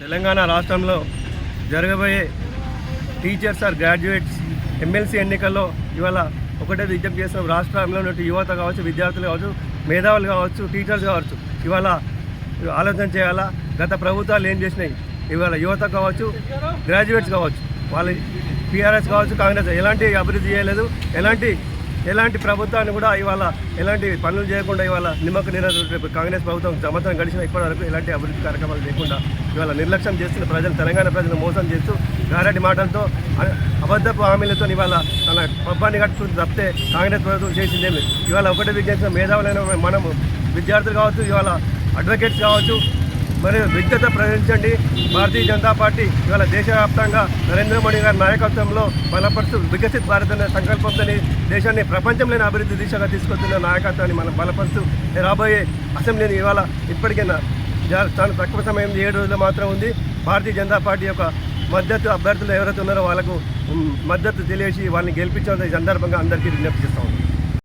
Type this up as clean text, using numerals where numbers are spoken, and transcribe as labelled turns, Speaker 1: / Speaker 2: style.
Speaker 1: తెలంగాణ రాష్ట్రంలో జరగబోయే teachers are graduates MLC ఎన్నికల్లో ఇవాళ ఒకటే విజ్ఞప్తి చేస్తున్నాం. రాష్ట్రంలో ఉన్న యువత కావచ్చు, విద్యార్థులు కావచ్చు, మేధావులు కావచ్చు, టీచర్స్ కావచ్చు, ఇవాళ ఆలోచన చేయాలా. గత ప్రభుత్వాలు ఏం చేసినాయి, ఇవాళ యువత కావచ్చు, గ్రాడ్యుయేట్స్ కావచ్చు, వాళ్ళ టీఆర్ఎస్ కావచ్చు, కాంగ్రెస్ ఎలాంటి అభివృద్ధి చేయలేదు. ఎలాంటి ప్రభుత్వాన్ని కూడా ఇవాళ ఎలాంటి పనులు చేయకుండా ఇవాళ నిమ్మకు నీరు కాంగ్రెస్ ప్రభుత్వం సంవత్సరం గడిచిన ఇప్పటివరకు ఎలాంటి అభివృద్ధి కార్యక్రమాలు చేయకుండా ఇవాళ నిర్లక్ష్యం చేస్తున్న ప్రజలు, తెలంగాణ ప్రజలను మోసం చేస్తూ గారటి మాటలతో అబద్ధపు హామీలతో ఇవాళ తన పబ్బాన్ని కట్టుకుని తప్పితే కాంగ్రెస్ ప్రభుత్వం చేసిందేమి. ఇవాళ ఒకటి విజ్ఞప్తి, మేధావులైన మనము విద్యార్థులు కావచ్చు, ఇవాళ అడ్వకేట్స్ కావచ్చు, మరియు విద్యత ప్రదర్శించండి. భారతీయ జనతా పార్టీ ఇవాళ దేశవ్యాప్తంగా నరేంద్ర మోడీ గారి నాయకత్వంలో బలపరుస్తూ వికసిత్ భారత్ అనే సంకల్పంతో దేశాన్ని ప్రపంచంలోని అభివృద్ధి దిశగా తీసుకొస్తున్న నాయకత్వాన్ని మనం బలపరుస్తూ రాబోయే అసెంబ్లీని ఇవాళ ఇప్పటికైనా చాలా తక్కువ సమయం 7 రోజులు మాత్రం ఉంది. భారతీయ జనతా పార్టీ యొక్క మద్దతు అభ్యర్థులు ఎవరైతే ఉన్నారో వాళ్ళకు మద్దతు తెలియజేసి వాళ్ళని గెలిపించే సందర్భంగా అందరికీ విజ్ఞప్తి చేస్తూ ఉంది.